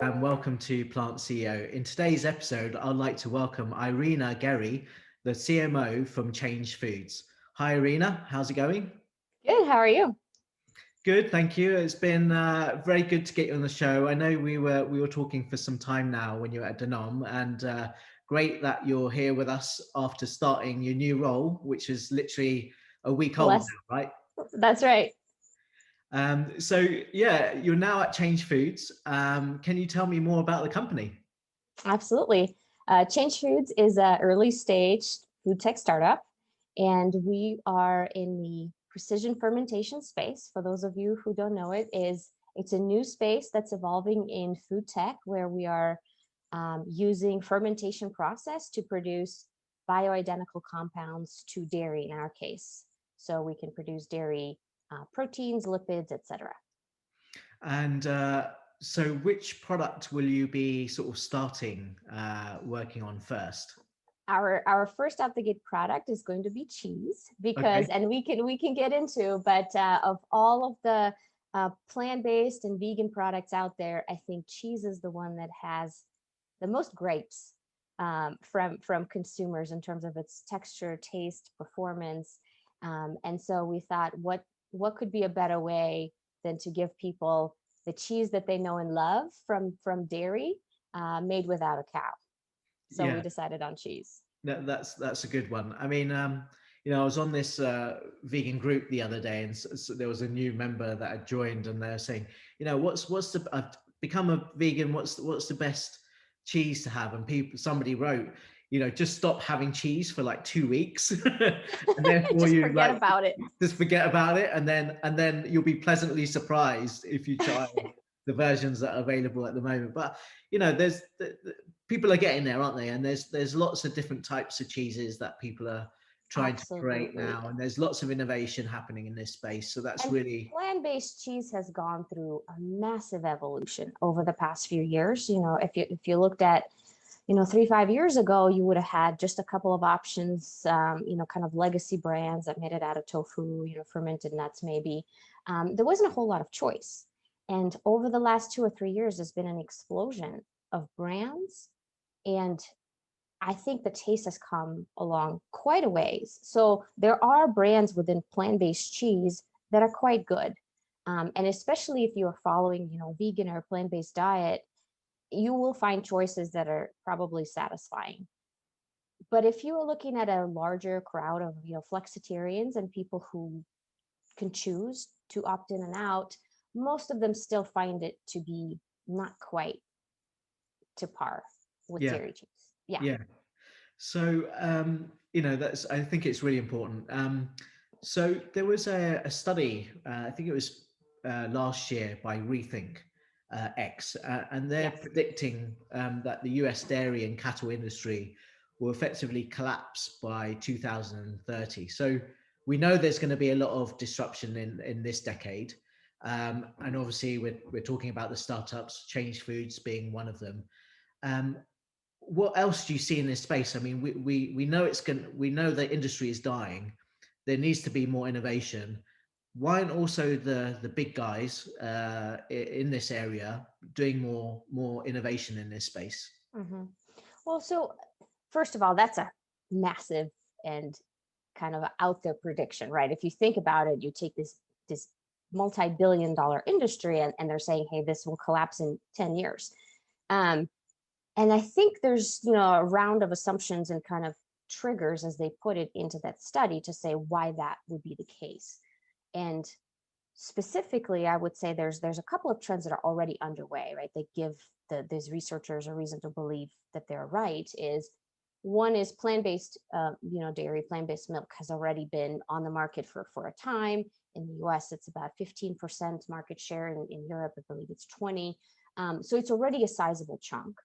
and welcome to Plant CEO. In today's episode, I'd like to welcome Irina Gerry, the CMO from Change Foods. Hi, Irina. How's it going? Good. How are you? Good, thank you. It's been very good to get you on the show. I know we were talking for some time now when you were at Danone, and great that you're here with us after starting your new role, which is literally a week old Less. now, right? That's right. So yeah, you're now at Change Foods. Can you tell me more about the company? Absolutely. Change Foods is an early stage food tech startup, and we are in the precision fermentation space. For those of you who don't know it's a new space that's evolving in food tech where we are using fermentation process to produce bioidentical compounds to dairy in our case. So we can produce dairy proteins, lipids, etc. And so which product will you be sort of starting working on first? Our first out the gate product is going to be cheese because Okay. and we can get into but of all of the plant-based and vegan products out there, I think cheese is the one that has the most grapes from consumers in terms of its texture, taste, performance, and so we thought what could be a better way than to give people the cheese that they know and love from dairy, made without a cow. So we Yeah, decided on cheese. that's a good one. I mean, I was on this vegan group the other day, and so there was a new member that had joined, and they're saying, what's the I've become a vegan. What's the best cheese to have? And somebody wrote, just stop having cheese for like 2 weeks, and therefore Just you forget like about it. just forget about it, and then you'll be pleasantly surprised if you try the versions that are available at the moment. But there's people are getting there, aren't they? And there's lots of different types of cheeses that people are trying to create Absolutely. now, and there's lots of innovation happening in this space. So that's And really, plant-based cheese has gone through a massive evolution over the past few years. If you looked at 3 5 years ago, you would have had just a couple of options, kind of legacy brands that made it out of tofu, fermented nuts maybe. There wasn't a whole lot of choice. And over the last 2 or 3 years, there's been an explosion of brands. And I think the taste has come along quite a ways. So there are brands within plant-based cheese that are quite good. And especially if you are following, vegan or plant-based diet, you will find choices that are probably satisfying. But if you are looking at a larger crowd of, flexitarians and people who can choose to opt in and out, most of them still find it to be not quite to par with yeah, dairy cheese. Yeah. yeah. So that's, I think it's really important. So there was a study, I think it was last year by Rethink X, and they're Yes. predicting that the US dairy and cattle industry will effectively collapse by 2030. So we know there's going to be a lot of disruption in this decade. And obviously we're talking about the startups, Change Foods being one of them. Um, what else do you see in this space? I mean, we know we know the industry is dying. There needs to be more innovation. Why aren't also the big guys in this area doing more innovation in this space? hmm Well, so first of all, that's a massive and kind of out there prediction, right? If you think about it, you take this multi-billion-dollar industry and they're saying, hey, this will collapse in 10 years. Um, and I think there's, a round of assumptions and kind of triggers as they put it into that study to say why that would be the case. And specifically, I would say there's a couple of trends that are already underway, right? They give these researchers a reason to believe that they're right. Is one is plant-based, dairy, plant-based milk has already been on the market for a time. In the US, it's about 15% market share. In Europe, I believe it's 20. So it's already a sizable chunk.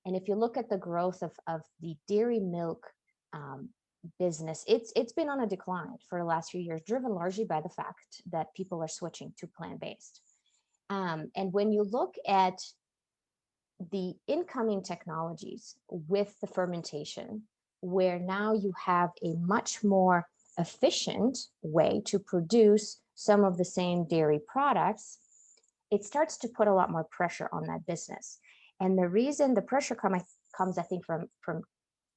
And if you look at the growth of the dairy milk um, business, it's been on a decline for the last few years, driven largely by the fact that people are switching to plant-based. And when you look at the incoming technologies with the fermentation, where now you have a much more efficient way to produce some of the same dairy products, it starts to put a lot more pressure on that business. And the reason the pressure comes, I think, from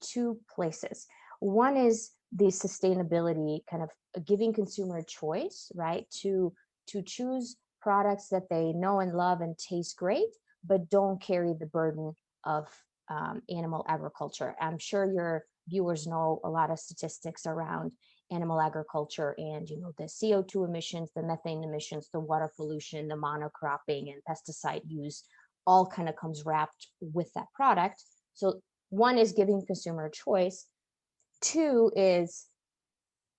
two places. One is the sustainability, kind of giving consumer a choice, right? To choose products that they know and love and taste great, but don't carry the burden of animal agriculture. I'm sure your viewers know a lot of statistics around animal agriculture and the CO2 emissions, the methane emissions, the water pollution, the monocropping and pesticide use all kind of comes wrapped with that product. So one is giving consumer a choice. Two is,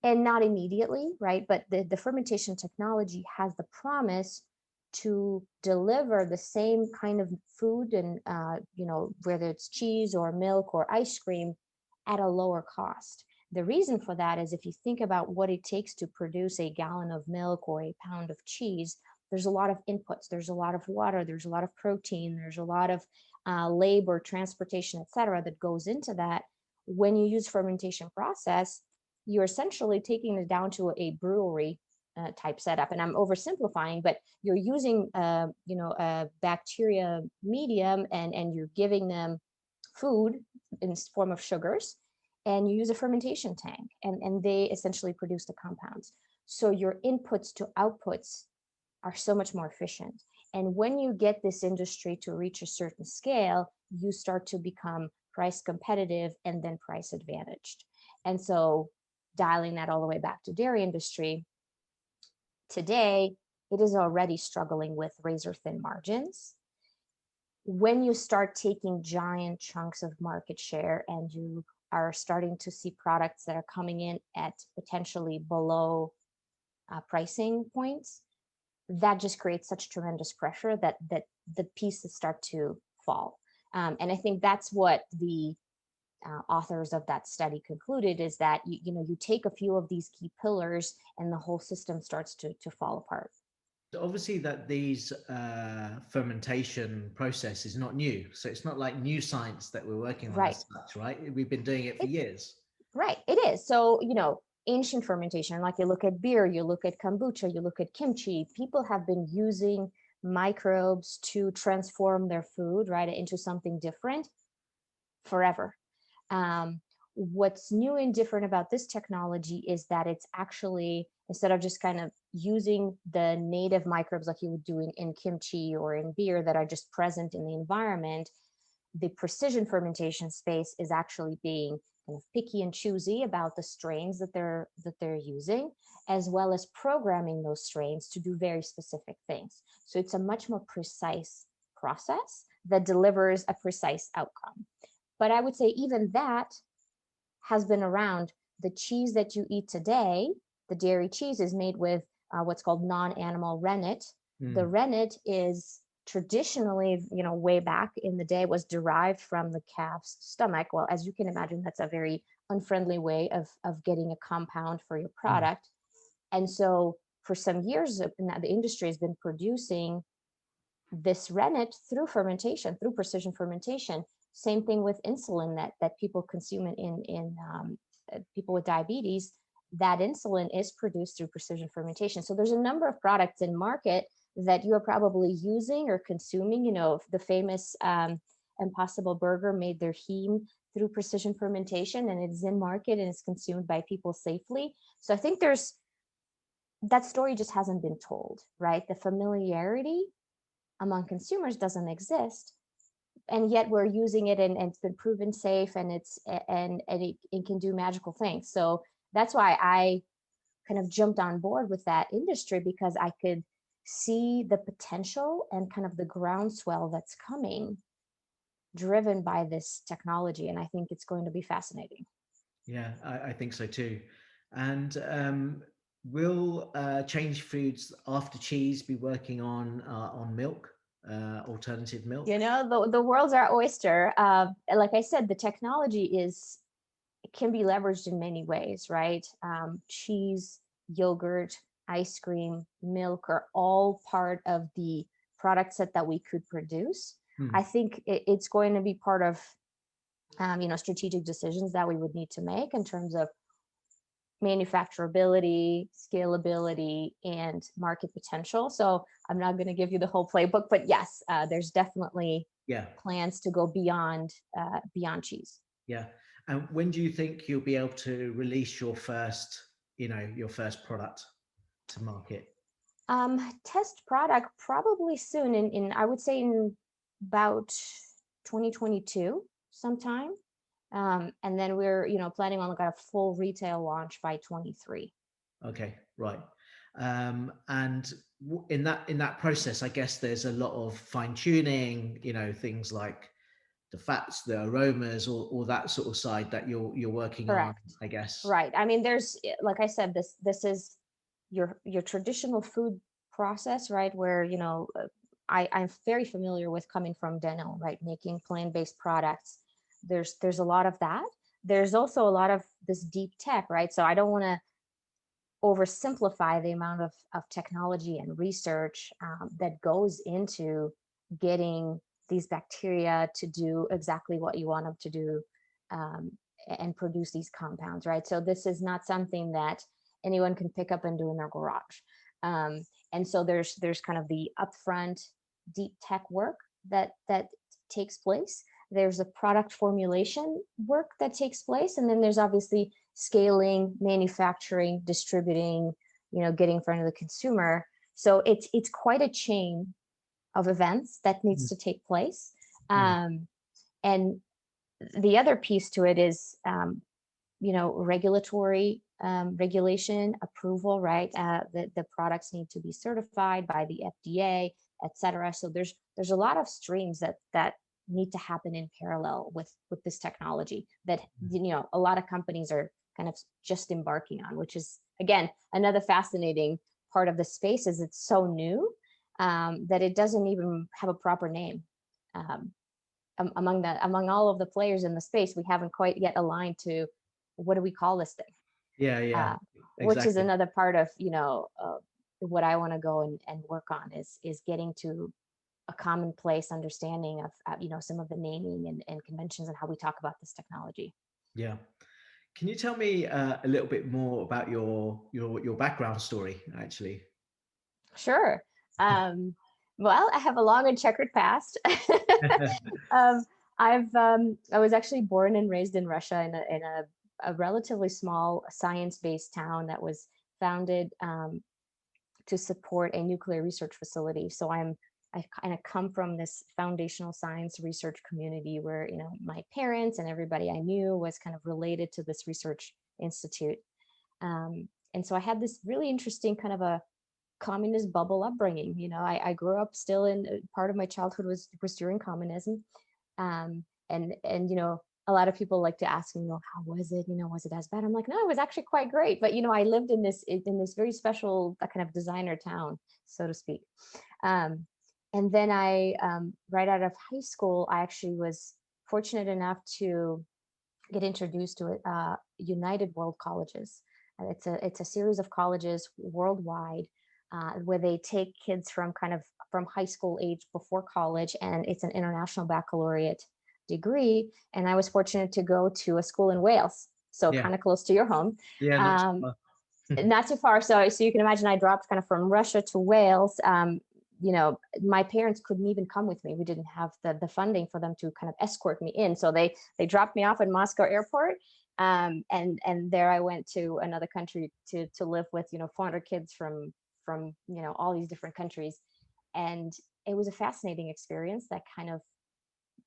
and not immediately, right? But the fermentation technology has the promise to deliver the same kind of food and, whether it's cheese or milk or ice cream at a lower cost. The reason for that is if you think about what it takes to produce a gallon of milk or a pound of cheese, there's a lot of inputs. There's a lot of water. There's a lot of protein. There's a lot of labor, transportation, et cetera, that goes into that. When you use fermentation process, you're essentially taking it down to a brewery type setup. And I'm oversimplifying, but you're using, a bacteria medium and you're giving them food in form of sugars, and you use a fermentation tank, and they essentially produce the compounds. So your inputs to outputs are so much more efficient. And when you get this industry to reach a certain scale, you start to become price competitive and then price advantaged. And so dialing that all the way back to dairy industry, today it is already struggling with razor thin margins. When you start taking giant chunks of market share and you are starting to see products that are coming in at potentially below pricing points, that just creates such tremendous pressure that the pieces start to fall. And I think that's what the authors of that study concluded, is that you take a few of these key pillars and the whole system starts to fall apart. Obviously that these fermentation process is not new, so it's not like new science that we're working on Right. as such, right? We've been doing it for years. Right, it is. So, ancient fermentation, like you look at beer, you look at kombucha, you look at kimchi, people have been using microbes to transform their food, right, into something different forever. What's new and different about this technology is that it's actually, instead of just kind of using the native microbes like you would do in kimchi or in beer that are just present in the environment, the precision fermentation space is actually being kind of picky and choosy about the strains that they're using, as well as programming those strains to do very specific things. So it's a much more precise process that delivers a precise outcome. But I would say even that has been around. The cheese that you eat today, the dairy cheese, is made with what's called non-animal rennet. The rennet is traditionally, way back in the day, was derived from the calf's stomach. Well, as you can imagine, that's a very unfriendly way of getting a compound for your product. And so for some years, the industry has been producing this rennet through fermentation, through precision fermentation. Same thing with insulin that people consume in people with diabetes. That insulin is produced through precision fermentation. So there's a number of products in market that you are probably using or consuming. The famous Impossible Burger made their heme through precision fermentation, and it's in market and it's consumed by people safely. So I think that story just hasn't been told, right? The familiarity among consumers doesn't exist, and yet we're using it, and it's been proven safe, and it can do magical things. So that's why I kind of jumped on board with that industry, because I could see the potential and kind of the groundswell that's coming driven by this technology. And I think it's going to be fascinating. Yeah, I think so too. And will Change Foods after cheese be working on milk, alternative milk? The world's our oyster. Like I said, the technology can be leveraged in many ways, right? Cheese, yogurt, ice cream, milk are all part of the product set that we could produce. I think it's going to be part of strategic decisions that we would need to make in terms of manufacturability, scalability, and market potential. So I'm not going to give you the whole playbook, but yes, there's definitely Yeah. plans to go beyond cheese. Yeah. And when do you think you'll be able to release your first, your first product to market? Test product probably soon, in I would say in about 2022 sometime. And then we're planning on like a full retail launch by 23. Okay, right. And in that process, I guess there's a lot of fine tuning, things like the fats, the aromas, or that sort of side that you're working on, Correct. I guess. Right. I mean, like I said, this is your traditional food process, right? Where I'm very familiar with coming from Danone, right? Making plant-based products. There's a lot of that. There's also a lot of this deep tech, right? So I don't want to oversimplify the amount of technology and research that goes into getting these bacteria to do exactly what you want them to do, um, and produce these compounds, right? So this is not something that anyone can pick up and do in their garage. Um, and so there's kind of the upfront deep tech work that takes place. There's a product formulation work that takes place, and then there's obviously scaling, manufacturing, distributing, getting in front of the consumer. So it's quite a chain of events that needs Mm, to take place. mm, Um, and the other piece to it is, regulatory, regulation, approval, right? The products need to be certified by the FDA, et cetera. So there's a lot of streams that need to happen in parallel with this technology that mm. a lot of companies are kind of just embarking on, which is again another fascinating part of the space. Is it's so new, that it doesn't even have a proper name. Um, among all of the players in the space, we haven't quite yet aligned to what do we call this thing, Yeah, yeah, uh, which is exactly. another part of what I want to go and work on is getting to a commonplace understanding of some of the naming and conventions and how we talk about this technology. Yeah. Can you tell me a little bit more about your background story, actually? Sure. Um, well, I have a long and checkered past. um, I was actually born and raised in Russia in a relatively small science-based town that was founded to support a nuclear research facility. So I kind of come from this foundational science research community where my parents and everybody I knew was kind of related to this research institute. And so I had this really interesting kind of a communist bubble upbringing. I grew up still in part of my childhood was during communism. And a lot of people like to ask me, how was it? Was it as bad? I'm like, no, it was actually quite great. But I lived in this very special kind of designer town, so to speak. And then right out of high school, I actually was fortunate enough to get introduced to United World Colleges. It's a series of colleges worldwide, where they take kids from high school age before college, and it's an international baccalaureate degree. And I was fortunate to go to a school in Wales, so Yeah, kind of close to your home. yeah, not too Um, far. Not too far. So you can imagine I dropped kind of from Russia to Wales. My parents couldn't even come with me. We didn't have the funding for them to kind of escort me in. So they dropped me off at Moscow airport. And there I went to another country to live with 400 kids from all these different countries. And it was a fascinating experience that kind of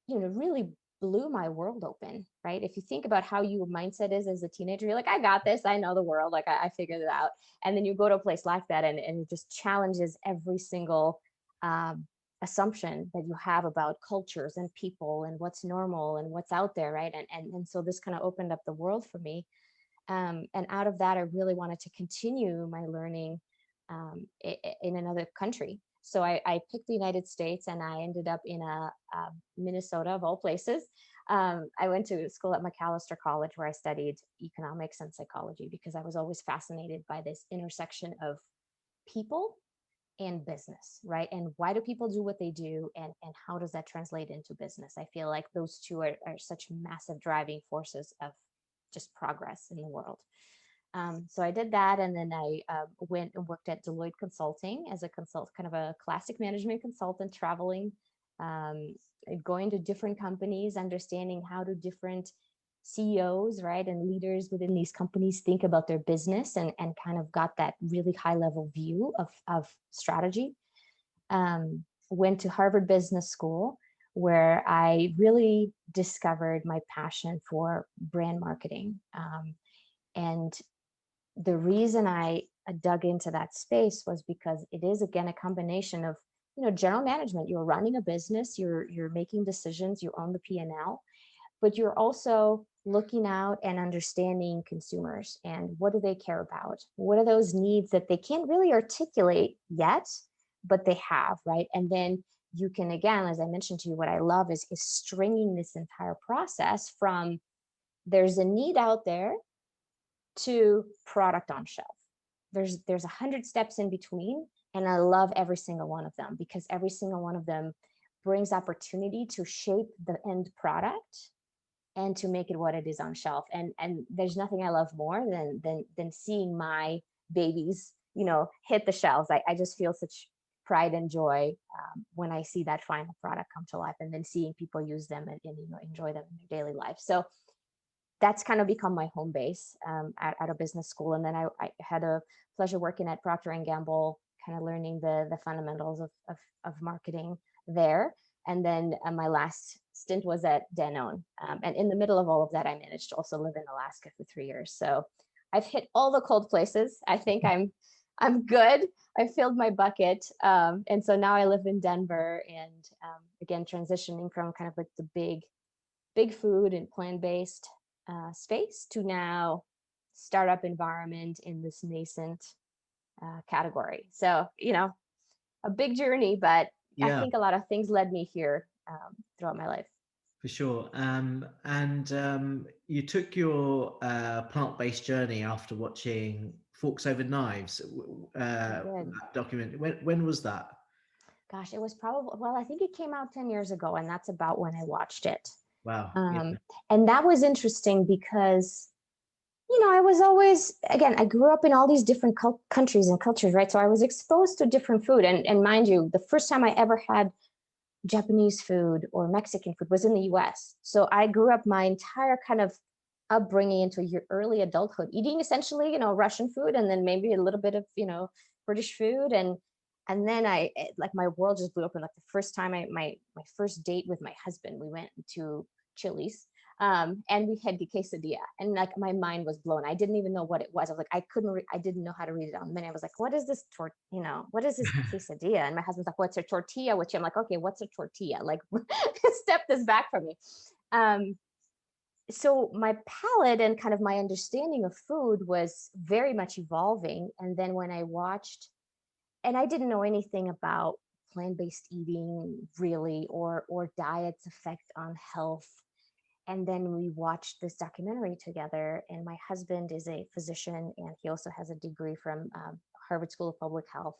really blew my world open, right? If you think about how your mindset is as a teenager, you're like, I got this, I know the world, like I figured it out. And then you go to a place like that, and it just challenges every single um, assumption that you have about cultures and people and what's normal and what's out there, right? And so this kind of opened up the world for me. And out of that, I really wanted to continue my learning in another country. So I picked the United States, and I ended up in Minnesota, of all places. I went to school at Macalester College, where I studied economics and psychology, because I was always fascinated by this intersection of people and business, right? And why do people do what they do, and how does that translate into business? I feel like those two are such massive driving forces of just progress in the world. So I did that, and then I went and worked at Deloitte Consulting as a kind of a classic management consultant, traveling, um, going to different companies, understanding how do different CEOs, right, and leaders within these companies think about their business, and kind of got that really high level view of strategy. Went to Harvard Business School, where I really discovered my passion for brand marketing. And the reason I dug into that space was because it is, again, a combination of, general management. You're running a business, you're making decisions, you own the P&L, but you're also looking out and understanding consumers and what do they care about? What are those needs that they can't really articulate yet, but they have, right? And then you can, again, as I mentioned to you, what I love is stringing this entire process from there's a need out there to product on shelf. There's 100 steps in between, and I love every single one of them because every single one of them brings opportunity to shape the end product and to make it what it is on shelf. And there's nothing I love more than seeing my babies, hit the shelves. I just feel such pride and joy when I see that final product come to life, and then seeing people use them and enjoy them in their daily life. So that's kind of become my home base at a business school. And then I had a pleasure working at Procter and Gamble, kind of learning the fundamentals of marketing there. And then my last stint was at Danone. And in the middle of all of that, I managed to also live in Alaska for 3 years. So I've hit all the cold places. I think I'm good. I filled my bucket. And so now I live in Denver, and again, transitioning from kind of like the big food and plant-based space to now startup environment in this nascent category. So, a big journey, but I Yeah, think a lot of things led me here throughout my life. for sure. And you took your plant-based journey after watching Forks Over Knives I did. document. When was that? Gosh, it was probably, well, I think it came out 10 years ago, and that's about when I watched it. Wow. Yeah. Um, and that was interesting because, I was always, again, I grew up in all these different countries and cultures, right? So I was exposed to different food. And mind you, the first time I ever had Japanese food or Mexican food was in the US. So I grew up my entire kind of upbringing into your early adulthood, eating essentially, Russian food, and then maybe a little bit of, British food. And then like my world just blew open. Like the first time my first date with my husband, we went to Chili's. And we had the quesadilla, and like my mind was blown. I didn't even know what it was. I was like, I didn't know how to read it on the menu. I was like, what is this what is this quesadilla? And my husband's like, what's a tortilla? Which I'm like, okay, what's a tortilla? Like, step this back from me. So my palate and kind of my understanding of food was very much evolving. And then when I watched, and I didn't know anything about plant-based eating really, or diet's effect on health. And then we watched this documentary together, and my husband is a physician, and he also has a degree from Harvard School of Public Health.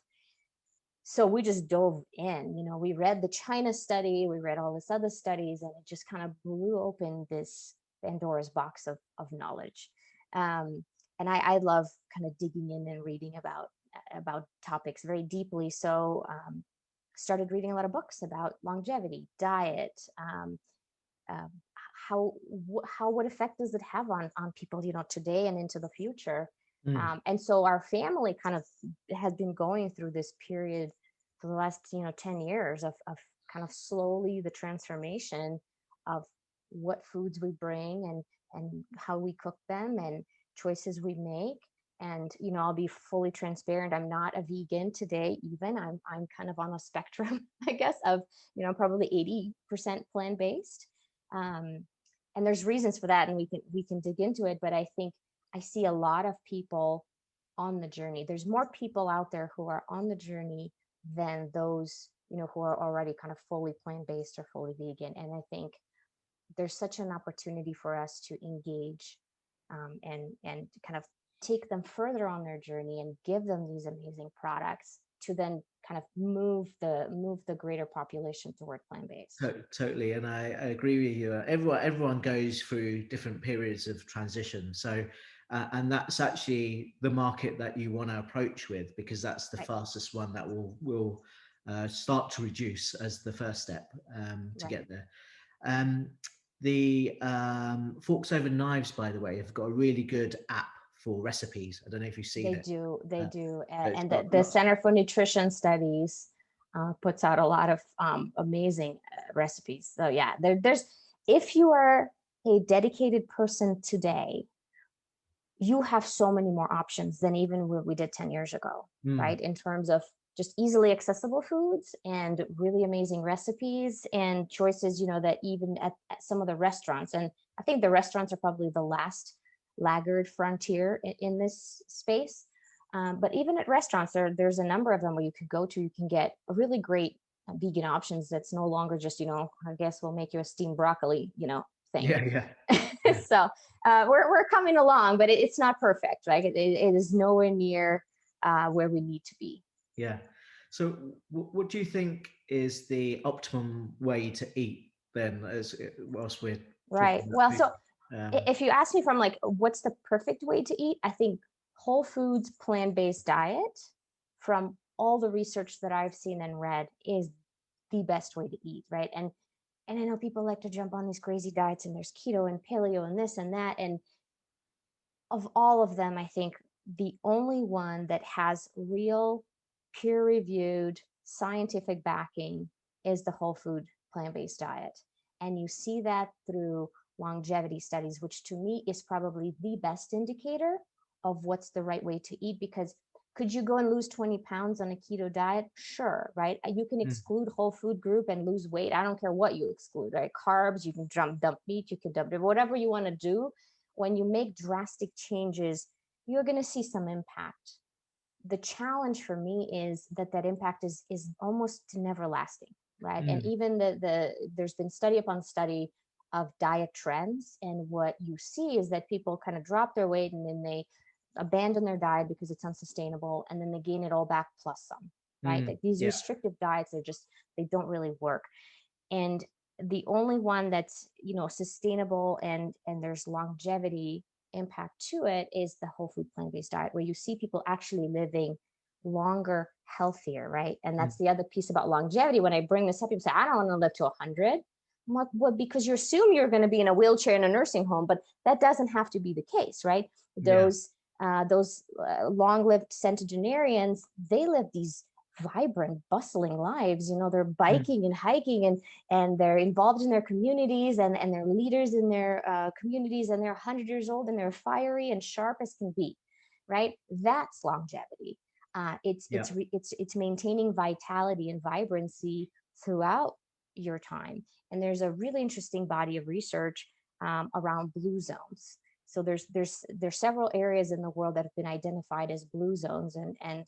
So we just dove in. We read the China study, we read all this other studies, and it just kind of blew open this Pandora's box of knowledge. And I love kind of digging in and reading about topics very deeply. So started reading a lot of books about longevity, diet, how what effect does it have on people, today and into the future. Mm. And so our family kind of has been going through this period for the last 10 years of kind of slowly the transformation of what foods we bring, and how we cook them, and choices we make. And I'll be fully transparent, I'm not a vegan today. Even I'm kind of on a spectrum, I guess, of probably 80% plant-based. And there's reasons for that, and we can dig into it. But I think I see a lot of people on the journey. There's more people out there who are on the journey than those who are already kind of fully plant-based or fully vegan. And I think there's such an opportunity for us to engage, and kind of take them further on their journey and give them these amazing products to then kind of move the greater population toward plant-based. Totally, and I agree with you. Everyone goes through different periods of transition. So and that's actually the market that you want to approach with, because that's the Right. fastest one that will start to reduce as the first step to Right. get there. Um, the Forks Over Knives, by the way, have got a really good app for recipes. I don't know if you've seen They it. do, they Uh, do. it's And got the lots. Center for Nutrition Studies puts out a lot of amazing recipes. So yeah, there's, if you are a dedicated person today, you have so many more options than even what we did 10 years ago, Mm, right? In terms of just easily accessible foods and really amazing recipes and choices, that even at some of the restaurants, and I think the restaurants are probably the last laggard frontier in this space. But even at restaurants, there's a number of them where you could go to, you can get a really great vegan options that's no longer just, I guess we'll make you a steamed broccoli, thing. yeah, yeah, yeah, So we're coming along, but it's not perfect, right? It is nowhere near where we need to be. yeah. So, what do you think is the optimum way to eat then? As whilst we're Right. talking about Well, food. so if you ask me from like, what's the perfect way to eat? I think whole foods, plant-based diet, from all the research that I've seen and read, is the best way to eat, right? And I know people like to jump on these crazy diets, and there's keto and paleo and this and that. And of all of them, I think the only one that has real peer reviewed scientific backing is the whole food plant based diet. And you see that through longevity studies, which to me is probably the best indicator of what's the right way to eat. Because could you go and lose 20 pounds on a keto diet? Sure, right? You can Mm, exclude whole food group and lose weight. I don't care what you exclude, right? Carbs, you can dump meat, you can dump whatever you want to do. When you make drastic changes, you're going to see some impact. The challenge for me is that impact is almost never lasting, right? And mm, even there's been study upon study of diet trends, and what you see is that people kind of drop their weight and then they abandon their diet because it's unsustainable, and then they gain it all back plus some, right? mm, Like these yeah, restrictive diets are just, they don't really work. And the only one that's sustainable and there's longevity impact to it is the whole food plant-based diet, where you see people actually living longer, healthier, right? And mm, that's the other piece about longevity. When I bring this up, people say, I don't want to live to 100. I'm like, well, because you assume you're going to be in a wheelchair in a nursing home, but that doesn't have to be the case, right? yeah, Those long-lived centenarians, they live these vibrant, bustling lives. They're mm, biking and hiking, and they're involved in their communities, and they're leaders in their communities, and they're 100 years old, and they're fiery and sharp as can be, right? That's longevity. yeah, It's maintaining vitality and vibrancy throughout your time. And there's a really interesting body of research around blue zones. So there's several areas in the world that have been identified as blue zones, and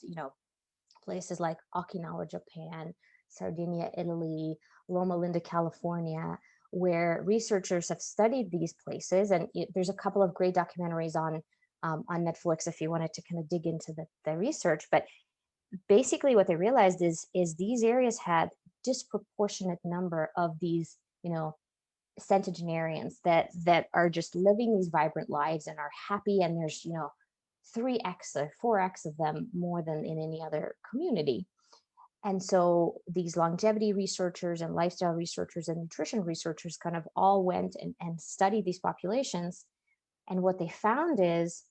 places like Okinawa, Japan, Sardinia, Italy, Loma Linda, California, where researchers have studied these places. And there's a couple of great documentaries on Netflix if you wanted to kind of dig into the research. But basically, what they realized is these areas had disproportionate number of these, centenarians that are just living these vibrant lives and are happy, and there's 3x or 4x of them more than in any other community. And so these longevity researchers and lifestyle researchers and nutrition researchers kind of all went and studied these populations. And what they found is,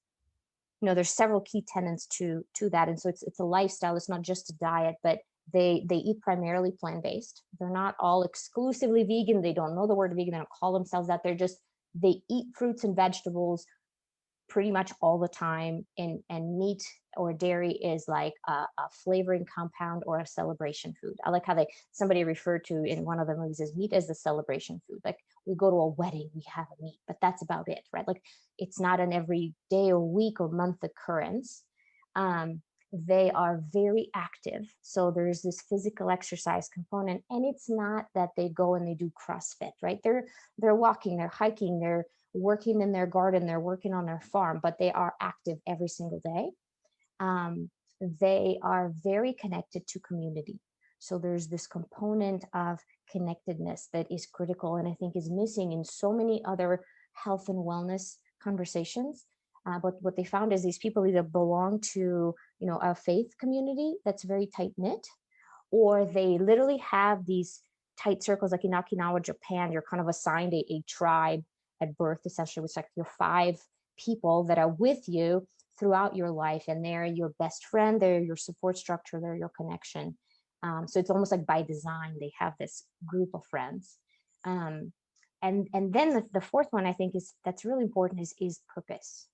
there's several key tenets to that. And so it's a lifestyle. It's not just a diet, but they eat primarily plant-based. They're not all exclusively vegan. They don't know the word vegan. They don't call themselves that. They eat fruits and vegetables pretty much all the time, and meat or dairy is like a flavoring compound or a celebration food. I like how somebody referred to in one of the movies as meat as the celebration food. Like we go to a wedding, we have a meat, but that's about it, right? Like it's not an every day or week or month occurrence. They are very active, so there's this physical exercise component, and it's not that they go and they do CrossFit, right? They're walking, they're hiking, they're working in their garden, they're working on their farm, but they are active every single day. They are very connected to community. So there's this component of connectedness that is critical, and I think is missing in so many other health and wellness conversations. But what they found is these people either belong to, a faith community that's very tight knit, or they literally have these tight circles. Like in Okinawa, Japan, you're kind of assigned a tribe at birth, essentially, which is like your 5 people that are with you throughout your life, and they're your best friend, they're your support structure, they're your connection. So it's almost like by design they have this group of friends. And then the fourth one I think is that's really important is purpose.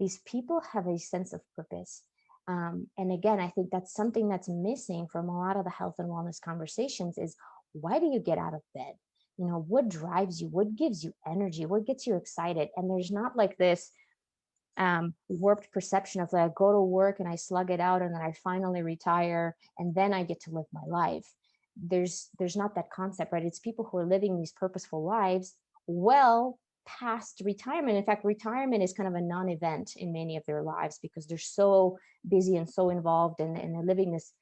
These people have a sense of purpose. And again, I think that's something that's missing from a lot of the health and wellness conversations is, why do you get out of bed? What drives you? What gives you energy? What gets you excited? And there's not like this warped perception of like, I go to work and I slug it out and then I finally retire and then I get to live my life. There's not that concept, right? It's people who are living these purposeful lives well past retirement. In fact, retirement is kind of a non-event in many of their lives because they're so busy and so involved, and they're living this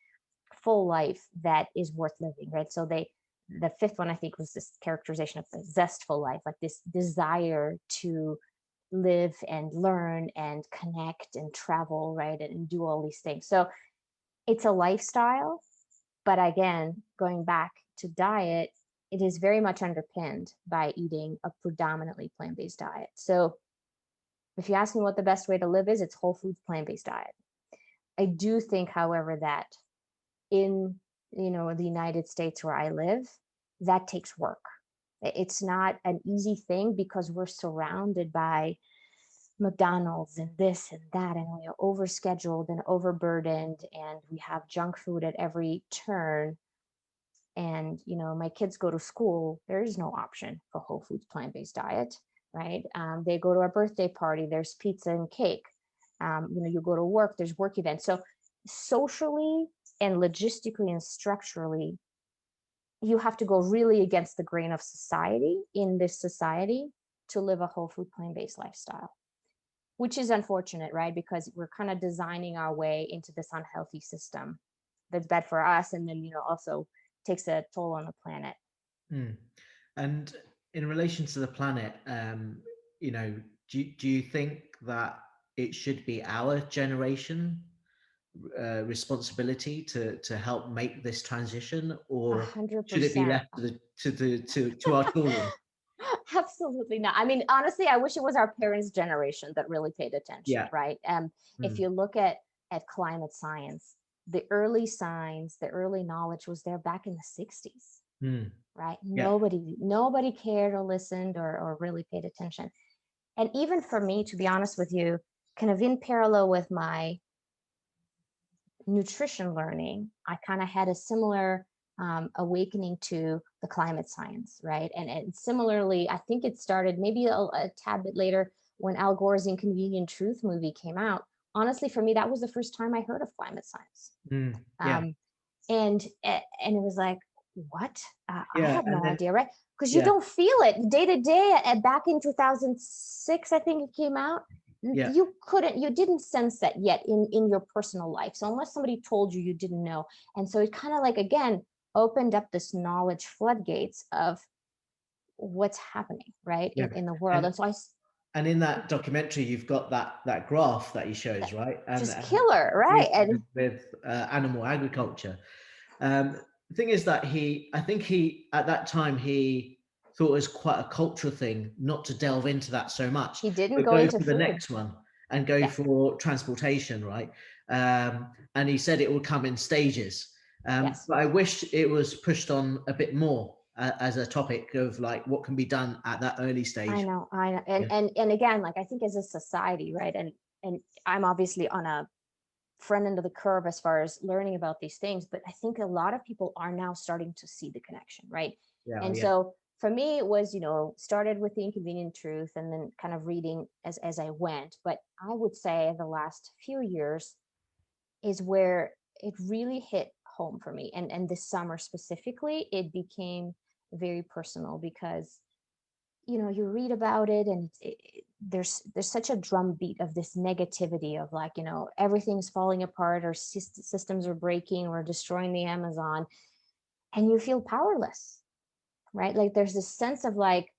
full life that is worth living, right? So the fifth one I think was this characterization of the zestful life, like this desire to live and learn and connect and travel, right? And do all these things. So it's a lifestyle, but again, going back to diet, it is very much underpinned by eating a predominantly plant-based diet. So if you ask me what the best way to live is, it's whole foods, plant-based diet. I do think, however, that in, the United States where I live, that takes work. It's not an easy thing because we're surrounded by McDonald's and this and that, and we are overscheduled and overburdened, and we have junk food at every turn. And my kids go to school, there is no option for whole foods plant-based diet, right? They go to a birthday party, there's pizza and cake. You go to work, there's work events. So socially and logistically and structurally, you have to go really against the grain of society in this society to live a whole food plant-based lifestyle, which is unfortunate, right? Because we're kind of designing our way into this unhealthy system that's bad for us, and then also takes a toll on the planet. And in relation to the planet, do you think that it should be our generation responsibility to help make this transition, or should it be 100%. left to our children? Absolutely not. I mean, honestly, I wish it was our parents' generation that really paid attention, Yeah. right? If you look at climate science, the early signs, the early knowledge was there back in the 60s, right? Yeah. Nobody cared or listened or really paid attention. And even for me, to be honest with you, kind of in parallel with my nutrition learning, I kind of had a similar awakening to the climate science, right? And similarly, I think it started maybe a tad bit later when Al Gore's Inconvenient Truth movie came out. Honestly, for me, that was the first time I heard of climate science. Yeah. And it was like, what? I Yeah. had no And then, idea, right? Because you yeah. don't feel it day to day. Back in 2006, I think it came out. Yeah. You didn't sense that yet in your personal life. So unless somebody told you, you didn't know. And so it kind of like, again, opened up this knowledge floodgates of what's happening, right, Yeah. in the world. And so And in that documentary, you've got that graph that he shows, right? And just killer, right? And with animal agriculture. The thing is that I think he at that time he thought it was quite a cultural thing not to delve into that so much, he didn't but go go into for the food. next one and go for transportation, right? And he said it would come in stages. Yes. But I wish it was pushed on a bit more as a topic of like what can be done at that early stage. I know. And again, like I think as a society, right? And I'm obviously on a front end of the curve as far as learning about these things, but I think a lot of people are now starting to see the connection, right? Yeah, And yeah, so for me, it was, started with the Inconvenient Truth and then kind of reading as I went. But I would say the last few years is where it really hit home for me. And this summer specifically, it became very personal because you read about it and there's such a drumbeat of this negativity of like everything's falling apart, or systems are breaking, or destroying the Amazon, and you feel powerless, right? Like there's this sense of like,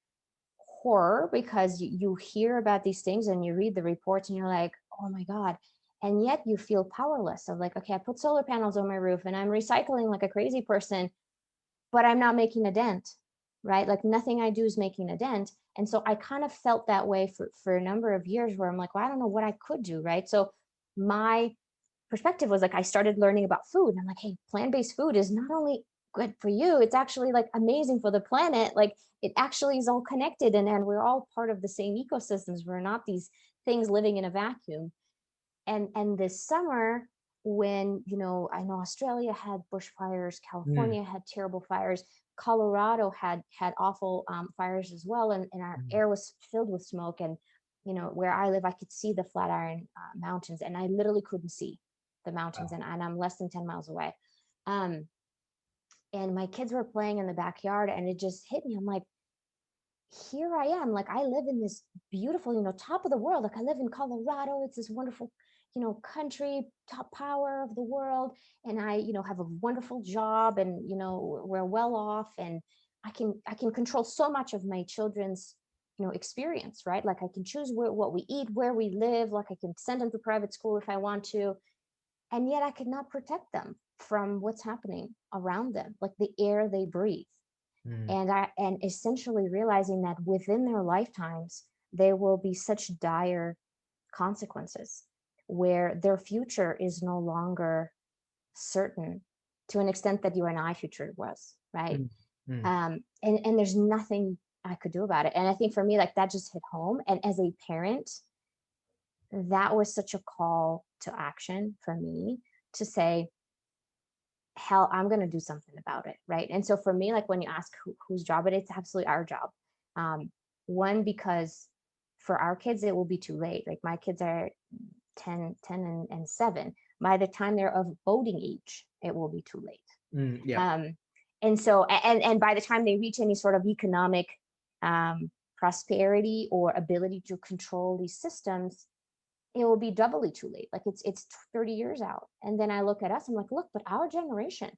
horror, because you hear about these things and you read the reports and you're like, oh my God. And yet you feel powerless of like, okay, I put solar panels on my roof and I'm recycling like a crazy person, but I'm not making a dent, right? Like nothing I do is making a dent. And so I kind of felt that way for a number of years where I'm like, well, I don't know what I could do, right? So my perspective was like, I started learning about food and I'm like, hey, plant-based food is not only good for you, it's actually like amazing for the planet. Like it actually is all connected, and we're all part of the same ecosystems. We're not these things living in a vacuum. And this summer, when, you know, I know Australia had bushfires, Mm, California had terrible fires, Colorado had awful fires as well, and our mm. air was filled with smoke. And you know, where I live, I could see the Flatiron Mountains, and I literally couldn't see the mountains, Wow. and I'm less than 10 miles away. Um, and my kids were playing in the backyard, and it just hit me. I'm like, here I am, like I live in this beautiful, you know, top of the world. Like I live in Colorado. It's this wonderful, you know, country, top power of the world. And I, you know, have a wonderful job, and, you know, we're well off, and I can control so much of my children's, you know, experience, right? Like I can choose what we eat, where we live, like I can send them to private school if I want to. And yet I could not protect them from what's happening around them, like the air they breathe. Mm, And essentially realizing that within their lifetimes there will be such dire consequences where their future is no longer certain, to an extent that you and I future was, right? mm, mm. And there's nothing I could do about it. And I think for me, like that just hit home. And as a parent, that was such a call to action for me to say, hell, I'm going to do something about it. Right. And so for me, like when you ask whose job it is, it's absolutely our job. Um, One, because for our kids, it will be too late. Like my kids are 10 and 7. By the time they're of voting age, it will be too late. Yeah. Um, and so, and by the time they reach any sort of economic prosperity or ability to control these systems, it will be doubly too late. Like it's 30 years out. And then I look at us, I'm like, look, but our generation,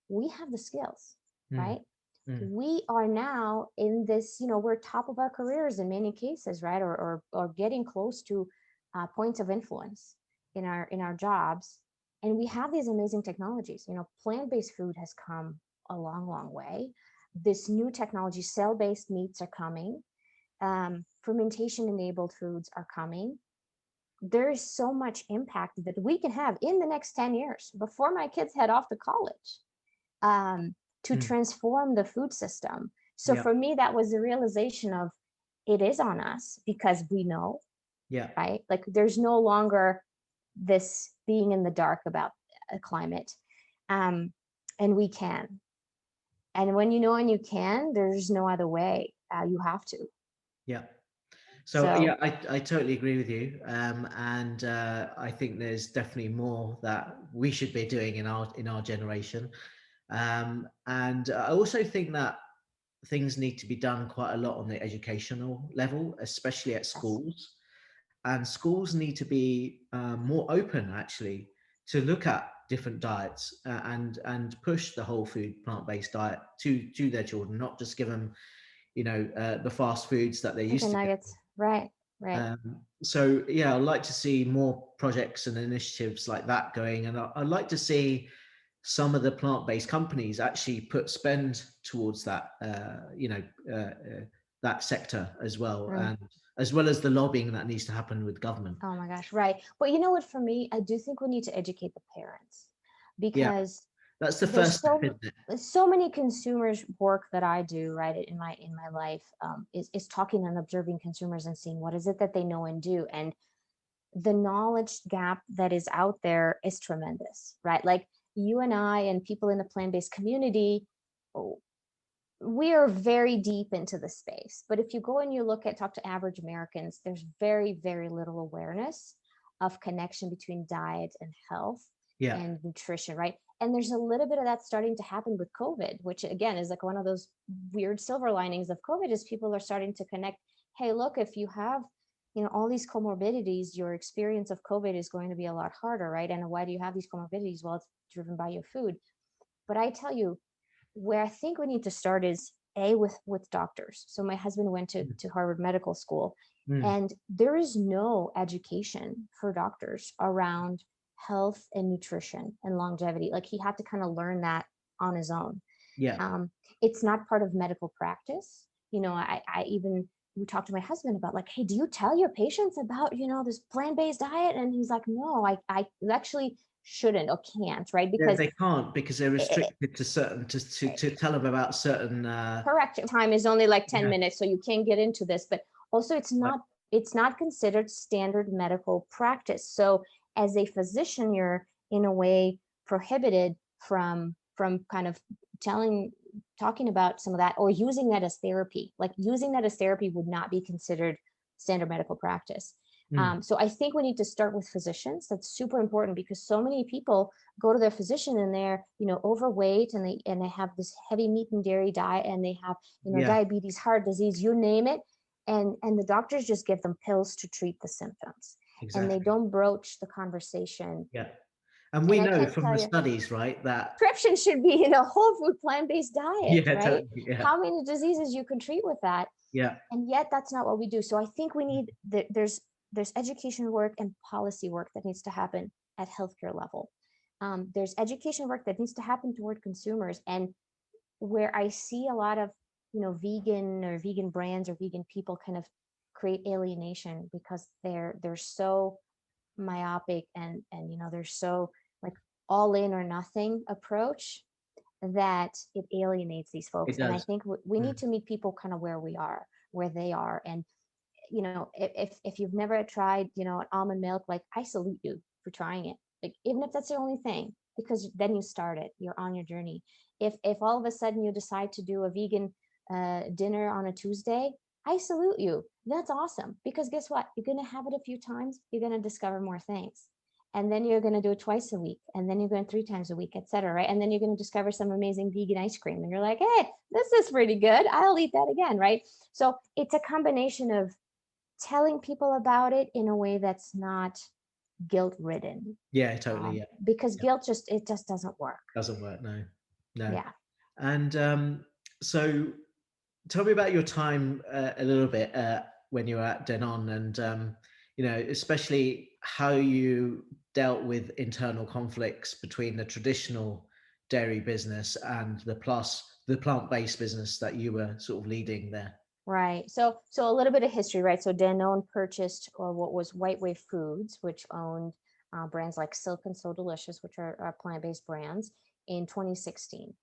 we have the skills, Mm, right? mm. We are now in this, you know, we're top of our careers in many cases, right? Or getting close to points of influence in our jobs. And we have these amazing technologies. You know, plant-based food has come a long, long way. This new technology, cell-based meats are coming. Fermentation enabled foods are coming. There is so much impact that we can have in the next 10 years before my kids head off to college, to Mm. transform the food system. So Yeah. for me, that was the realization of it is on us because we know, Yeah. right? Like there's no longer this being in the dark about a climate. Um, and we can. And when you know and you can, there's no other way. You have to. Yeah. So yeah, So I totally agree with you, and I think there's definitely more that we should be doing in our generation, and I also think that things need to be done quite a lot on the educational level, especially at yes. schools. And schools need to be more open, actually, to look at different diets and push the whole food plant-based diet to their children, not just give them, the fast foods that they used Chicken to get. nuggets. Right. Right. So yeah, I'd like to see more projects and initiatives like that going, and I'd like to see some of the plant-based companies actually put spend towards that, that sector as well, Mm. and as well as the lobbying that needs to happen with government. Oh my gosh, right. But you know what, for me, I do think we need to educate the parents, Yeah, because that's the there's first step, isn't it? so many consumers work that I do, right, in my life, is talking and observing consumers and seeing what is it that they know and do. And the knowledge gap that is out there is tremendous, right? Like you and I and people in the plant-based community, oh, we are very deep into the space. But if you go and you talk to average Americans, there's very, very little awareness of connection between diet and health Yeah. and nutrition, right? And there's a little bit of that starting to happen with COVID, which again is like one of those weird silver linings of COVID, is people are starting to connect. Hey, look, if you have, you know, all these comorbidities, your experience of COVID is going to be a lot harder, right? And why do you have these comorbidities? Well, it's driven by your food. But I tell you, where I think we need to start is with doctors. So my husband went to Harvard Medical School, Mm. and there is no education for doctors around health and nutrition and longevity. Like he had to kind of learn that on his own. Yeah. It's not part of medical practice. I even, we talked to my husband about like, hey, do you tell your patients about, this plant-based diet? And he's like, no, I actually shouldn't or can't, right? Yeah, Because they can't, because they're restricted to certain, to tell them about certain correct time is only like 10 yeah. minutes, so you can't get into this. But also it's not considered standard medical practice. So as a physician, you're in a way prohibited from kind of talking about some of that, or using that as therapy. Like using that as therapy would not be considered standard medical practice. So I think we need to start with physicians. That's super important, because so many people go to their physician and they're, overweight, and they have this heavy meat and dairy diet, and they have, Yeah. diabetes, heart disease, you name it. And the doctors just give them pills to treat the symptoms. Exactly. And they don't broach the conversation. Yeah. And we And I know can't from tell the you, studies, right, that prescription should be in a whole food plant-based diet, yeah, right? totally, yeah, How many diseases you can treat with that. yeah, And yet that's not what we do. So I think we need there's education work and policy work that needs to happen at healthcare level. There's education work that needs to happen toward consumers. And where I see a lot of, vegan brands or vegan people kind of create alienation, because they're so myopic, and they're so like all in or nothing approach, that it alienates these it folks. And I does. think we need to meet people kind of where they are. And if you've never tried, an almond milk, like I salute you for trying it. Like even if that's the only thing, because then you start it, you're on your journey. If all of a sudden you decide to do a vegan dinner on a Tuesday, I salute you. That's awesome, because guess what? You're going to have it a few times. You're going to discover more things. And then you're going to do it twice a week. And then you're going 3 times a week, et cetera. Right. And then you're going to discover some amazing vegan ice cream. And you're like, hey, this is pretty good. I'll eat that again. Right. So it's a combination of telling people about it in a way that's not guilt ridden. Yeah, totally. Yeah, Because yeah. guilt just doesn't work. Doesn't work. No. Yeah. And so tell me about your time a little bit when you were at Danone, and especially how you dealt with internal conflicts between the traditional dairy business and the plant-based business that you were sort of leading there. Right. So a little bit of history, right? So Danone purchased what was White Wave Foods, which owned brands like Silk and So Delicious, which are plant-based brands, in 2016,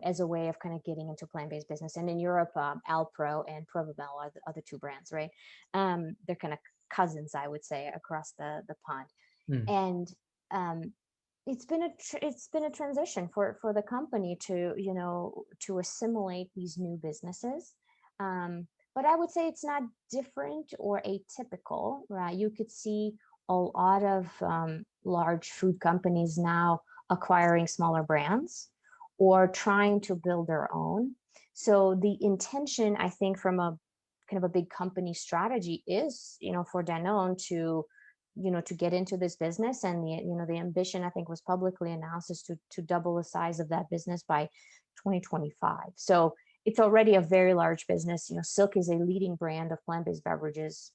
as a way of kind of getting into plant-based business. And in Europe, Alpro and Provabel are the other 2 brands, right? They're kind of cousins, I would say, across the pond. And it's been a transition for the company to assimilate these new businesses. But I would say it's not different or atypical, right? You could see a lot of large food companies now acquiring smaller brands or trying to build their own. So the intention, I think, from a kind of a big company strategy is, for Danone to get into this business. And the ambition, I think, was publicly announced, is to double the size of that business by 2025. So it's already a very large business. Silk is a leading brand of plant-based beverages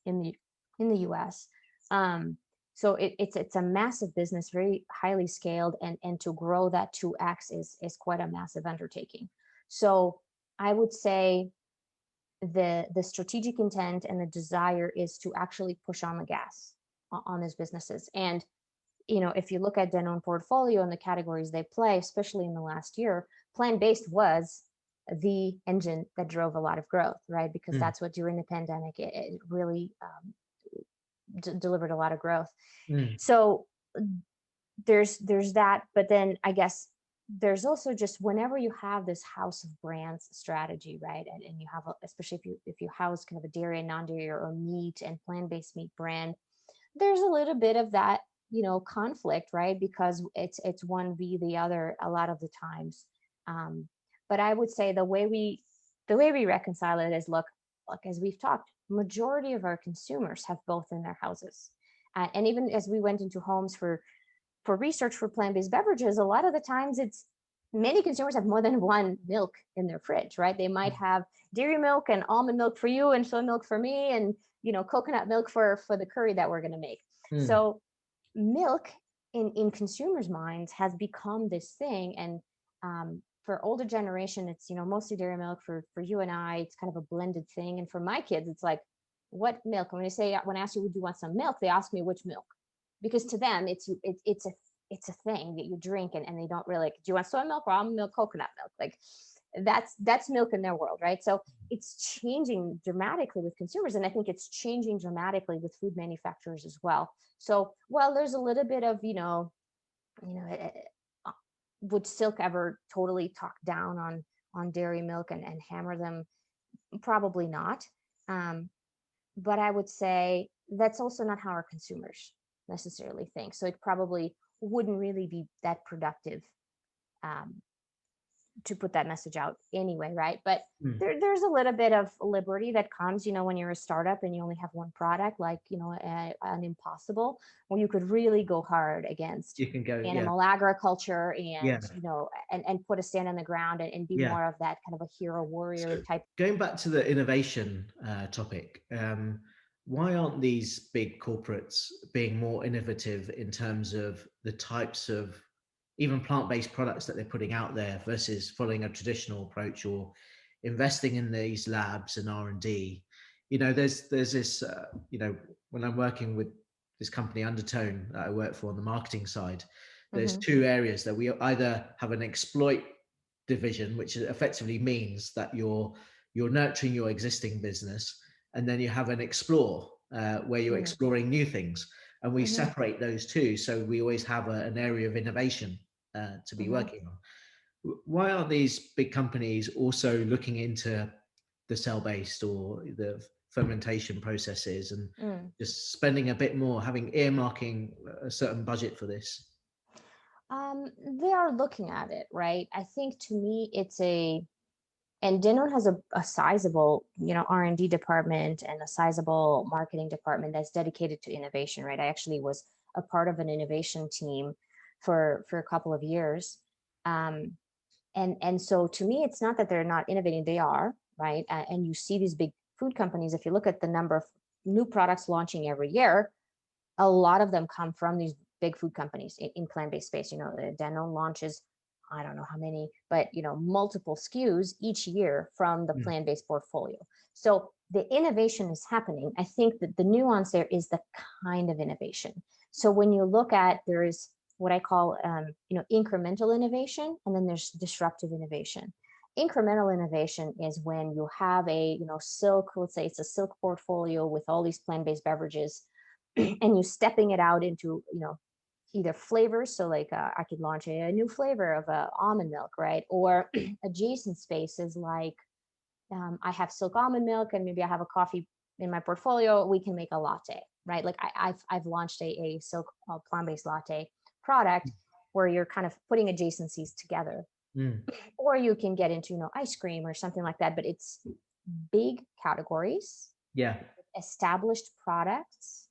in the US. So it's a massive business, very highly scaled, and to grow that 2x is quite a massive undertaking. So I would say the strategic intent and the desire is to actually push on the gas on these businesses. And if you look at Danone portfolio and the categories they play, especially in the last year, plant-based was the engine that drove a lot of growth, right? Because that's what, during the pandemic, it really delivered a lot of growth. So there's that. But then I guess there's also just, whenever you have this house of brands strategy, right? And you have, especially if you house kind of a dairy and non-dairy or meat and plant-based meat brand, there's a little bit of that, conflict, right? Because it's one v the other a lot of the times. But I would say the way we reconcile it is, look, as we've talked, majority of our consumers have both in their houses. And even as we went into homes for research for plant-based beverages, a lot of the times many consumers have more than one milk in their fridge, right? They might have dairy milk and almond milk for you and soy milk for me, and coconut milk for the curry that we're going to make. Mm. So milk in consumers' minds has become this thing, and for older generation, it's mostly dairy milk. For you and I, it's kind of a blended thing, and for my kids, it's like, what milk? When I ask you, would you want some milk, they ask me which milk, because to them it's a thing that you drink, and they don't really like, do you want soy milk or almond milk, coconut milk? Like that's milk in their world, right? So it's changing dramatically with consumers, and I think it's changing dramatically with food manufacturers as well. So while there's a little bit of uh, would Silk ever totally talk down on dairy milk and hammer them? Probably not. um, but I would say that's also not how our consumers necessarily think. So it probably wouldn't really be that productive um, to put that message out anyway, right? But Mm. there's a little bit of liberty that comes, when you're a startup and you only have one product, like an Impossible, where you could really go hard against You can go, yeah, animal agriculture, yeah, and and put a stand on the ground, and be yeah. more of that kind of a hero warrior So type. going back to the innovation topic, why aren't these big corporates being more innovative in terms of the types of even plant-based products that they're putting out there versus following a traditional approach or investing in these labs and R&D? There's this, when I'm working with this company Undertone that I work for on the marketing side, there's Hmm. two areas that we either have an exploit division, which effectively means that you're nurturing your existing business, and then you have an explore, where you're Hmm. exploring new things, and we Hmm. separate those two, so we always have an area of innovation to be Hmm. working on. Why aren't these big companies also looking into the cell-based or the fermentation processes and Mm. just spending a bit more, having earmarking a certain budget for this? They are looking at it, right? I think to me, and Danone has a sizable, R&D department and a sizable marketing department that's dedicated to innovation, right? I actually was a part of an innovation team for a couple of years. Um, and so to me, it's not that they're not innovating, they are, right? And you see these big food companies, if you look at the number of new products launching every year, a lot of them come from these big food companies in plant-based space. Danone launches, I don't know how many, but multiple SKUs each year from the Mm. plant-based portfolio. So the innovation is happening. I think that the nuance there is the kind of innovation. So when you look at, there is what I call incremental innovation, and then there's disruptive innovation. Incremental innovation is when you have a silk, let's say it's a silk portfolio with all these plant-based beverages, and you stepping it out into either flavors. So like I could launch a new flavor of almond milk, right? Or adjacent spaces like I have silk almond milk, and maybe I have a coffee in my portfolio. We can make a latte, right? Like I've launched a silk plant-based latte product where you're kind of putting adjacencies together. Mm. Or you can get into ice cream or something like that. But it's big categories, Yeah. established products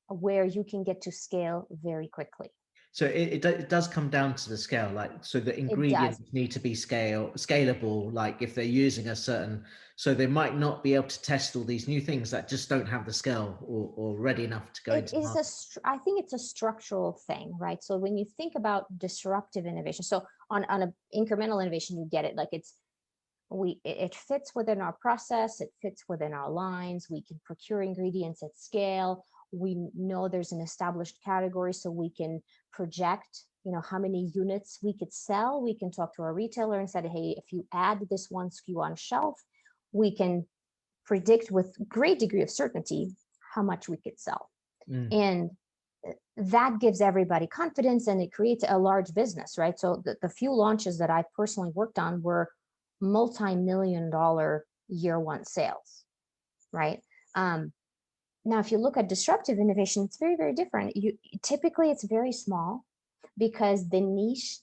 where you can get to scale very quickly. So it does come down to the scale, like, so the It does. ingredients need to be scalable. Like if they're using a certain, so they might not be able to test all these new things that just don't have the scale or ready enough to go It into is market. I think it's a structural thing, right? So when you think about disruptive innovation, so on a incremental innovation, you get it. Like it fits within our process, it fits within our lines, we can procure ingredients at scale, we know there's an established category, so we can project how many units we could sell. We can talk to our retailer and say, hey, if you add this one SKU on shelf, we can predict with great degree of certainty how much we could sell. Mm. And that gives everybody confidence, and it creates a large business, right? So the few launches that I personally worked on were multi-million-dollar year one sales, right? Now, if you look at disruptive innovation, it's very, very different. Typically it's very small because the niche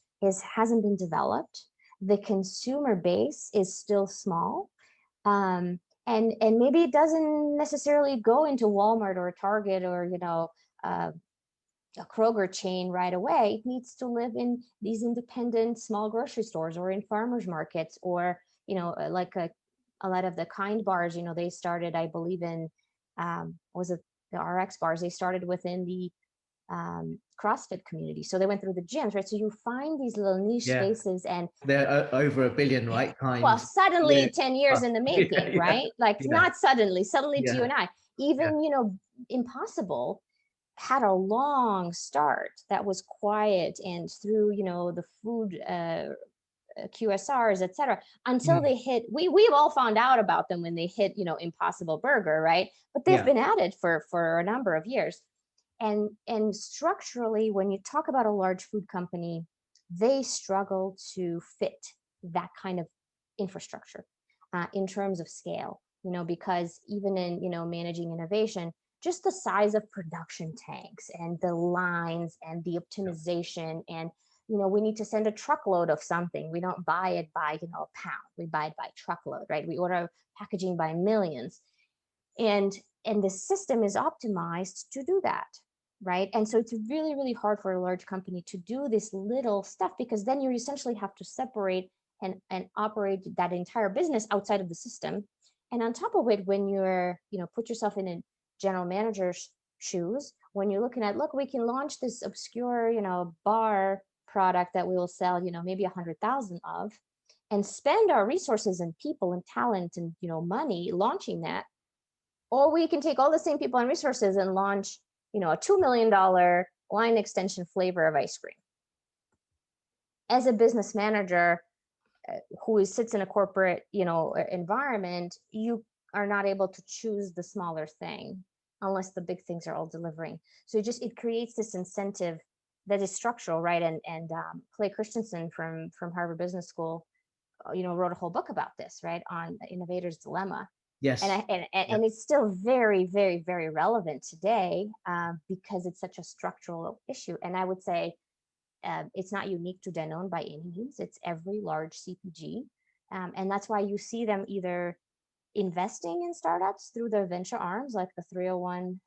hasn't been developed. The consumer base is still small. And maybe it doesn't necessarily go into Walmart or Target or uh, a Kroger chain right away. It needs to live in these independent small grocery stores or in farmers markets, or, like a lot of the Kind bars, they started, I believe in, was it the RX bars? They started within the CrossFit community. So they went through the gyms, right? So you find these little niche Yeah. spaces, and They're over a billion, right? well, Kind. Yeah. suddenly 10 years in the Yeah. making, Yeah. right? Like Yeah. not suddenly to you Yeah. and I. Yeah. Even, Impossible had a long start that was quiet, and through, the food QSRs, et cetera, until Mm. they hit, we've all found out about them when they hit, Impossible Burger, right? But they've Yeah. been at it for a number of years. And structurally, when you talk about a large food company, they struggle to fit that kind of infrastructure in terms of scale, because even in, managing innovation, just the size of production tanks and the lines and the optimization, and we need to send a truckload of something. We don't buy it by, a pound. We buy it by truckload, right? We order packaging by millions. And the system is optimized to do that, right? And so it's really, really hard for a large company to do this little stuff, because then you essentially have to separate and operate that entire business outside of the system. And on top of it, when you're, put yourself in a general manager's shoes, when you're looking at, look, we can launch this obscure, bar product that we will sell, maybe 100,000 of, and spend our resources and people and talent and, money launching that. Or we can take all the same people and resources and launch, a $2 million line extension flavor of ice cream. As a business manager who sits in a corporate, environment, you are not able to choose the smaller thing unless the big things are all delivering. So it creates this incentive that is structural, right? And Clay Christensen from Harvard Business School, wrote a whole book about this, right, on the innovator's dilemma. And Yes. and it's still very, very, very relevant today, because it's such a structural issue. And I would say it's not unique to Danone by any means. It's every large CPG, and that's why you see them either investing in startups through their venture arms, like the 301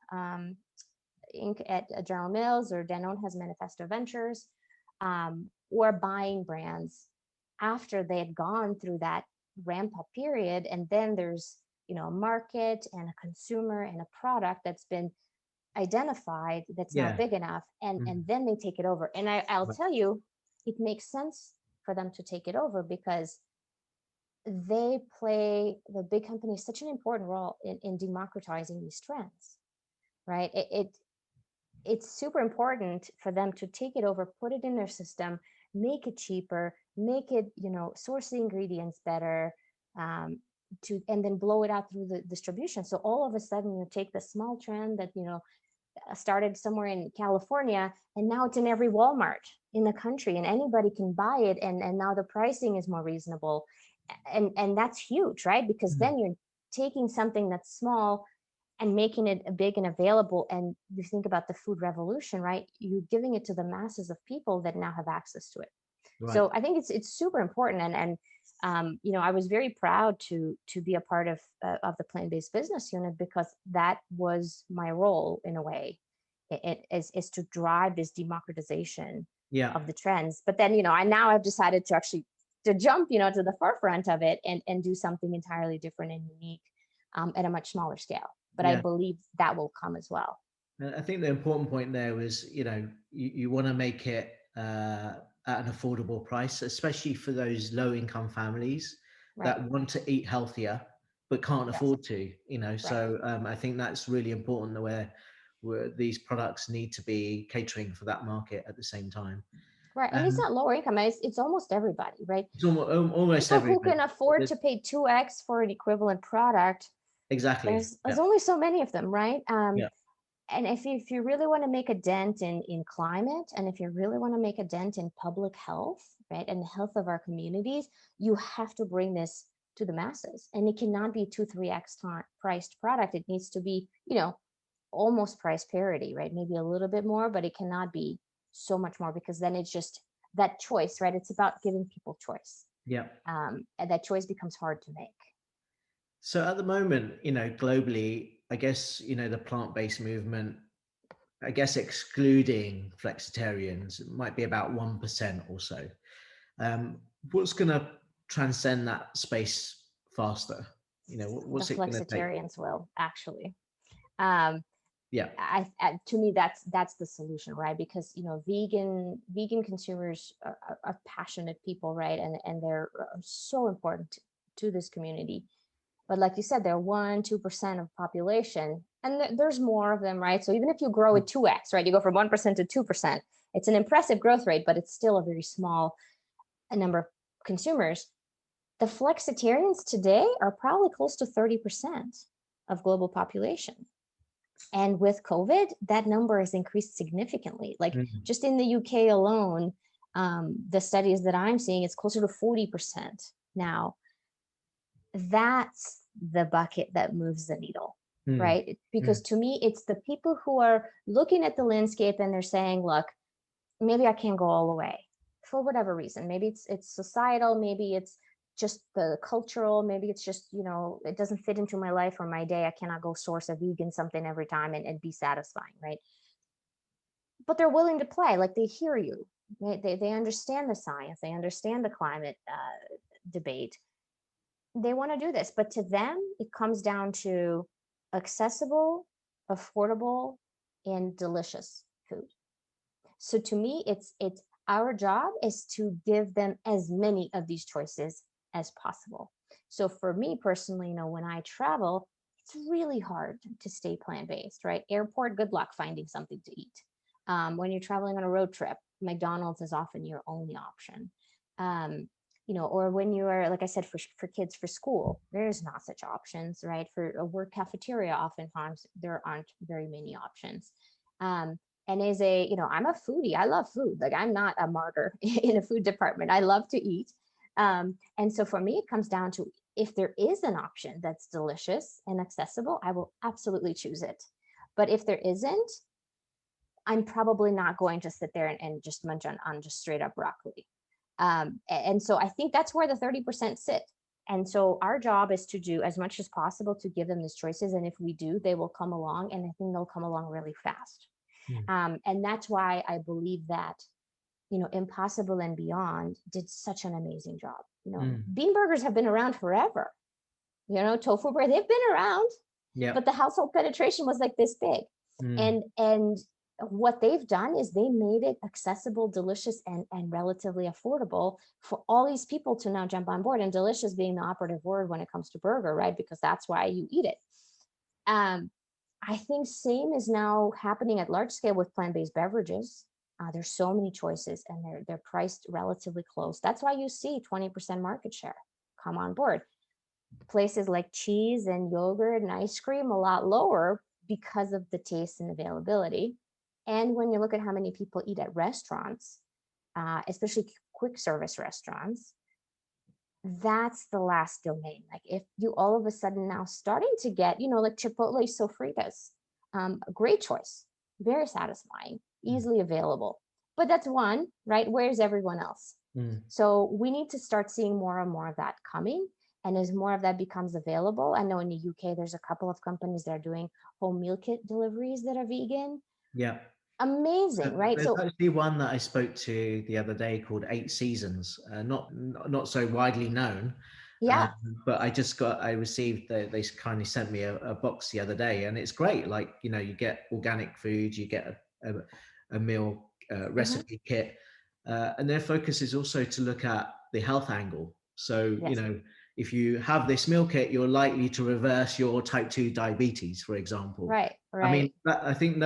Inc. at General Mills, or Danone has Manifesto Ventures, or buying brands after they had gone through that ramp up period. And then there's, a market and a consumer and a product that's been identified that's now Yeah. big enough, and Mm. then they take it over. And I'll Right. tell you, it makes sense for them to take it over, because they play, the big companies, such an important role in democratizing these trends, right? It's super important for them to take it over, put it in their system, make it cheaper, make it, source the ingredients better, and then blow it out through the distribution. So all of a sudden you take the small trend that, started somewhere in California, and now it's in every Walmart in the country, and anybody can buy it. And now the pricing is more reasonable. And that's huge, right? Because Mm. then you're taking something that's small and making it big and available. And you think about the food revolution, right? You're giving it to the masses of people that now have access to it. Right. So I think it's super important. And I was very proud to be a part of the plant-based business unit, because that was my role in a way. It is to drive this democratization Yeah. of the trends. But then, I've decided to actually to jump, to the forefront of it, and do something entirely different and unique, at a much smaller scale. But I Yeah. believe that will come as well. And I think the important point there was, you want to make it at an affordable price, especially for those low income families Right. that want to eat healthier but can't Yes. afford to, Right. So I think that's really important, where these products need to be catering for that market at the same time. Right. And it's Um, not lower income, it's almost everybody, right? it's almost People who everybody. can afford There's- to pay 2x for an equivalent product, Exactly. there's Yeah. only so many of them, right? Yeah. And if you really want to make a dent in climate, and if you really want to make a dent in public health, right, and the health of our communities, you have to bring this to the masses. And it cannot be 2-3x priced product. It needs to be, almost price parity, right? Maybe a little bit more, but it cannot be so much more, because then it's just that choice, right? It's about giving people choice. Yeah. And that choice becomes hard to make. So at the moment, globally, I guess, the plant-based movement I guess excluding flexitarians, it might be about 1% or so. What's going to transcend that space faster? The What's it going to take? flexitarians will actually. Um, Yeah. to me, that's the solution, right? Because vegan consumers are passionate people, right? And they're so important to this community. But like you said, they're 1-2% of population, and there's more of them, right? So even if you grow it 2x, right, you go from 1% to 2%. It's an impressive growth rate, but it's still a very small number of consumers. The flexitarians today are probably close to 30% of global population. And with COVID, that number has increased significantly. Like just in the UK alone, the studies that I'm seeing, it's closer to 40% now. That's the bucket that moves the needle, right? Because to me, it's the people who are looking at the landscape and they're saying, look, maybe I can't go all the way for whatever reason. Maybe it's societal, maybe it's just the cultural, maybe it's just, it doesn't fit into my life or my day. I cannot go source a vegan something every time and be satisfying, right? But they're willing to play, like they hear you, right? They understand the science, they understand the climate debate. They want to do this, but to them, it comes down to accessible, affordable, and delicious food. So to me, it's our job is to give them as many of these choices as possible. So for me personally, when I travel, it's really hard to stay plant-based, right? Airport, good luck finding something to eat. When you're traveling on a road trip, McDonald's is often your only option. Or when you are, like I said, for kids for school, there's not such options, right? For a work cafeteria, oftentimes there aren't very many options. And I'm a foodie. I love food. Like I'm not a martyr in a food department. I love to eat. And so for me, it comes down to if there is an option that's delicious and accessible, I will absolutely choose it. But if there isn't, I'm probably not going to sit there and just munch on just straight up broccoli. And so I think that's where the 30% sit. And so our job is to do as much as possible to give them these choices. And if we do, they will come along, and I think they'll come along really fast. And that's why I believe that, Impossible and Beyond did such an amazing job. Bean burgers have been around forever. Tofu bread, they've been around, but the household penetration was like this big. And what they've done is they made it accessible, delicious, and relatively affordable for all these people to now jump on board. And delicious being the operative word when it comes to burger, right? Because that's why you eat it. I think same is now happening at large scale with plant-based beverages. There's so many choices, and they're priced relatively close. That's why you see 20% market share come on board. Places like cheese and yogurt and ice cream a lot lower because of the taste and availability. And when you look at how many people eat at restaurants, especially quick service restaurants, that's the last domain. Like if you all of a sudden now starting to get, like Chipotle sofritas, a great choice, very satisfying, easily available. But that's one, right? Where's everyone else? So we need to start seeing more and more of that coming. And as more of that becomes available, I know in the UK, there's a couple of companies that are doing home meal kit deliveries that are vegan. Yeah. Amazing, right? There's actually one that I spoke to the other day called 8 Seasons, not so widely known. Yeah. But I received, they kindly sent me a box the other day, and it's great. Like, you get organic food, you get a meal recipe kit. And their focus is also to look at the health angle. So, Yes. if you have this meal kit, you're likely to reverse your type 2 diabetes, for example. Right. I mean, I think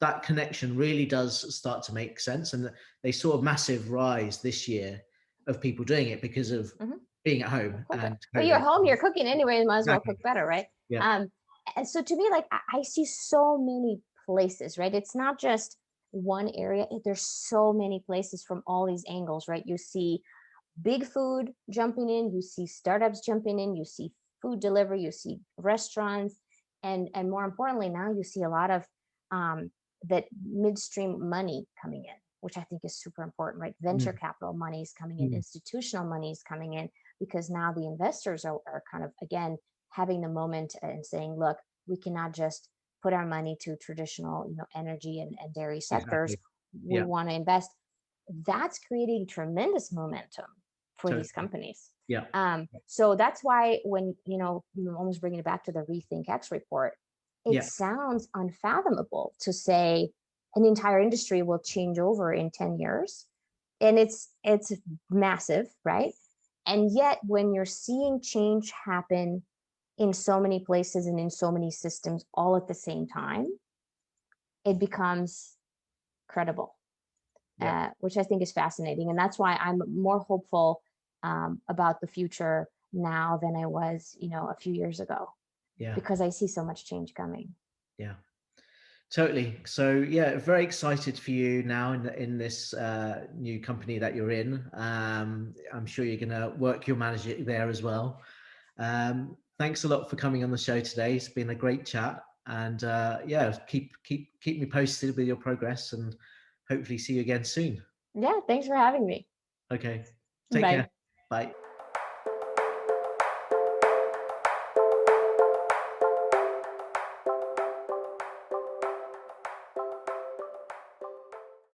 that connection really does start to make sense. And they saw a massive rise this year of people doing it because of being at home. And well, you're home, you're cooking anyway, you might as well cook better, right? Yeah. And so to me, like I see so many places, right? It's not just one area. There's so many places from all these angles, right? You see big food jumping in, you see startups jumping in, you see food delivery, you see restaurants, and more importantly, now you see a lot of that midstream money coming in, which I think is super important, right? Venture capital money is coming in, institutional money is coming in, because now the investors are kind of, again, having the moment and saying, look, we cannot just put our money to traditional, energy and dairy sectors. Exactly. We Yeah. want to invest. That's creating tremendous momentum for these Totally. companies. Yeah. So that's why when, almost bringing it back to the Rethink X report, it Yeah. sounds unfathomable to say an entire industry will change over in 10 years. And it's massive, right? And yet when you're seeing change happen in so many places and in so many systems all at the same time, it becomes credible, Yeah. which I think is fascinating. And that's why I'm more hopeful about the future now than I was, a few years ago, Yeah. because I see so much change coming. Yeah. Totally. So yeah, very excited for you now in this new company that you're in. I'm sure you're going to work your magic there as well. Thanks a lot for coming on the show today. It's been a great chat, and yeah, keep me posted with your progress, and hopefully see you again soon. Yeah, thanks for having me. Okay. Take care. Bye. Bye.